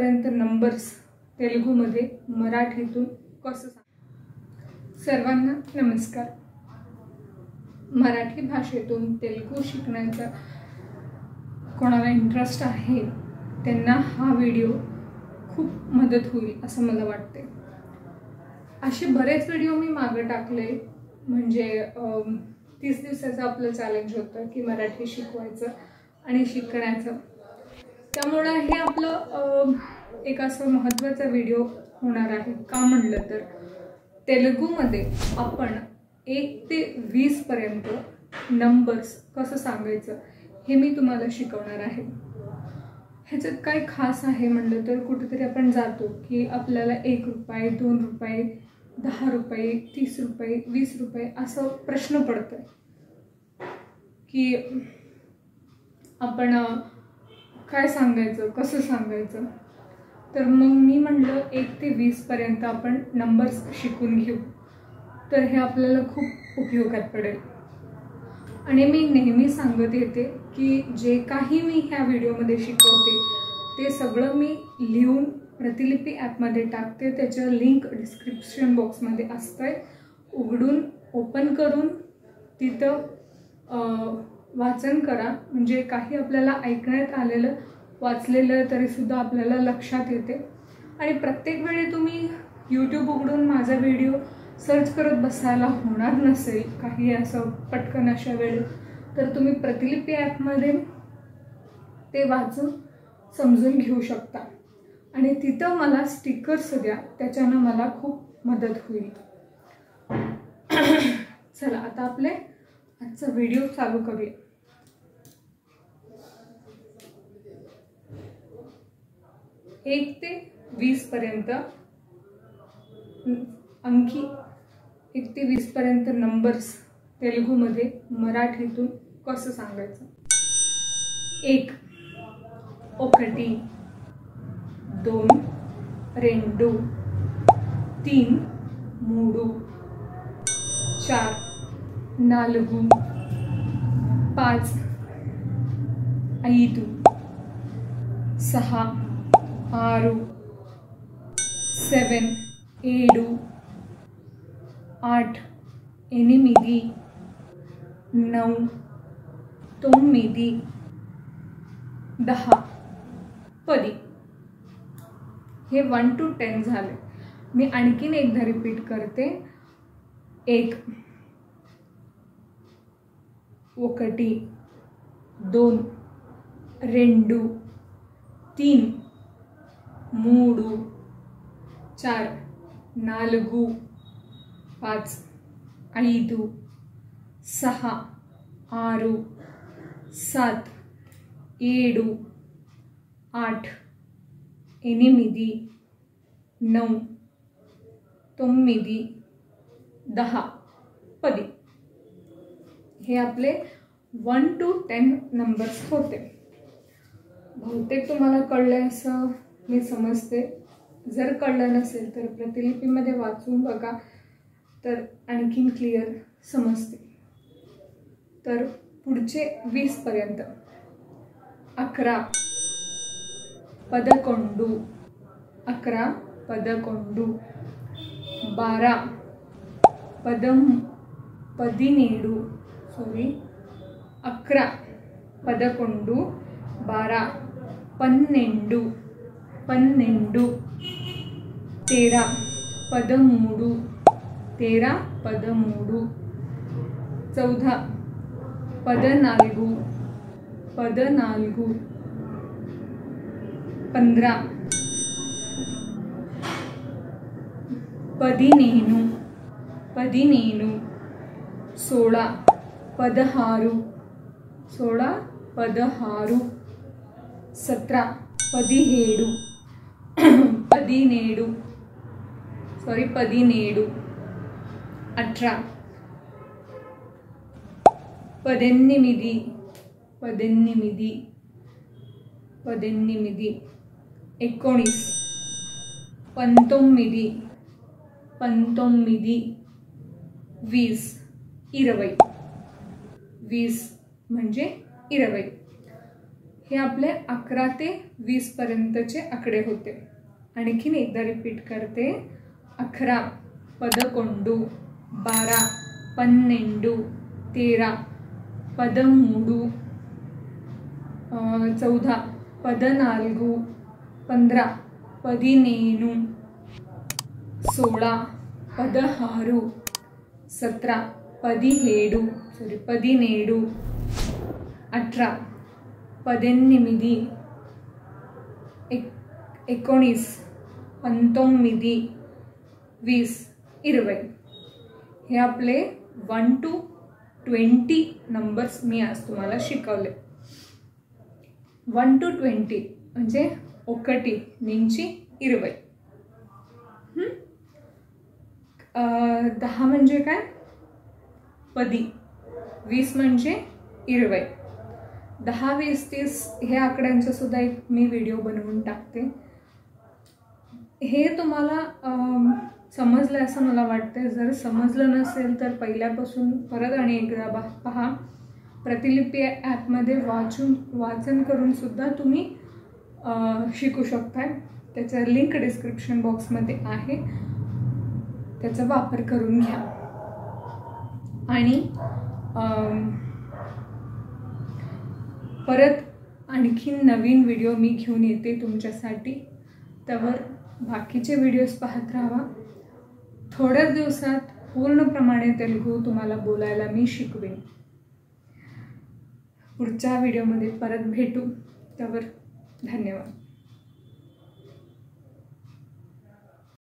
पर्यंत नंबर्स तेलुगूमध्ये मराठीतून कसं सर्वांना नमस्कार। मराठी भाषेतून तेलुगू शिकण्याचा कोणाला इंटरेस्ट आहे त्यांना हा व्हिडिओ खूप मदत होईल असं मला वाटते। असे बरेच व्हिडिओ मी मागे टाकले, म्हणजे 30 दिवसाचं आपलं चॅलेंज होतं की मराठी शिकवायचं आणि शिकण्याचं। त्यामुळे हे आपलं एक असं महत्त्वाचा व्हिडिओ होणार आहे। का म्हणलं तर तेलुगूमध्ये आपण 1 ते 20 पर्यंत नंबर्स कसं सांगायचं हे मी तुम्हाला शिकवणार आहे। ह्याच्यात काय खास आहे म्हणलं तर कुठेतरी आपण जातो की आपल्याला 1 रुपये 2 रुपये 10 रुपये 30 रुपये 20 रुपये असं प्रश्न पडतोय की आपण काय सांगायचं कसं सांगायचं। तर मग मी म्हणलं 1 ते 20 पर्यंत आपण नंबर्स शिकून घेऊ, तर हे आपल्याला खूप उपयोगात पडेल। आणि मी नेहमी सांगत येते की जे काही मी ह्या व्हिडिओमध्ये शिकवते ते सगळं मी लिहून प्रतिलिपी ॲपमध्ये टाकते। त्याचं लिंक डिस्क्रिप्शन बॉक्समध्ये असतंय, उघडून ओपन करून तिथं वाचन करा। म्हणजे काही आपल्याला ऐकण्यात आलेलं वाचलेलं तरीसुद्धा आपल्याला लक्षात येते। आणि प्रत्येक वेळी तुम्ही यूट्यूब उघडून माझा व्हिडिओ सर्च करत बसायला होणार नसेल काही असं पटकन अशा वेळी, तर तुम्ही प्रतिलिपी ॲपमध्ये ते वाचून समजून घेऊ शकता। आणि तिथं मला स्टिकर्स द्या, त्याच्यानं मला खूप मदत होईल। चला आता आपले आजचा व्हिडिओ चालू करूया। एक ते 20 पर्यंत अंकी 1 ते 20 पर्यंत नंबर्स तेलुगूमध्ये मराठीतून कसं सांगायचं। 1 ఒకటి 2 2 3 3 4 4 5 5 6 6 7 7 8 8 9 9 10 10 हे 1 to 10 झाले। मी आणखीन एकदा रिपीट करते। 1 ఒకటి 2 2 3 3 4 4 5 5 6 6 7 7 8 8 9 9 10 10 हे आपले 1 to 10 नंबर्स होते। बहुतेक तुम्हाला कळलं असं मी समजते। जर कळलं नसेल तर प्रतिलिपीमध्ये वाचून बघा, तर आणखीन क्लिअर समजते। तर पुढचे 20 पर्यंत 11 11 11 12 17 सॉरी 11 11 12 12 12 13 13 13 13 14 14 14 15 15 15 16 16 16 16 17 17 17 सॉरी 17 18 18 18 18 19 19 19 20 20 20 म्हणजे 20 हे आपले 11 ते 20 पर्यंतचे आकडे होते. आणखीन एकदा रिपीट करते. 11 पदकोंडू, 12 पन्नेंडू, 13 पदमूडू, 14 पदनाल्गू, 15 पदिनेनु, 16 पदहारू, 17 पदिहेडू पदिनेडू, 18 पदेनिमिदी, 19 19, 20, 20. हे आपले 1 to 20 नंबर्स मी आज तुम्हाला शिकवले. 1 to 20 म्हणजे 1 నుంచి 20. 10 म्हणजे काय? पदी. 20 म्हणजे 20. 10, 20, 30 हे आकड्यांचा सुद्धा एक मी व्हिडिओ बनवून टाकते. हे तुम्हाला समजलं असं मला वाटतं. जर समजलं नसेल तर पहिल्यापासून परत आणि एकदा पहा. प्रतिलिपी ॲपमध्ये वाचन करून सुद्धा तुम्ही शिकू शकता. त्याचा लिंक डिस्क्रिप्शन बॉक्समध्ये आहे. त्याचा वापर करून घ्या. आणि परत आणखीन नवीन व्हिडिओ मी घेऊन येते तुमच्यासाठी. त्यावर बाकीचे व्हिडिओज पाहत राहा. थोड्याच दिवसात पूर्णप्रमाणे तेलुगू तुम्हाला बोलायला मी शिकवेन. पुढच्या व्हिडिओमध्ये परत भेटू. त्यावर धन्यवाद.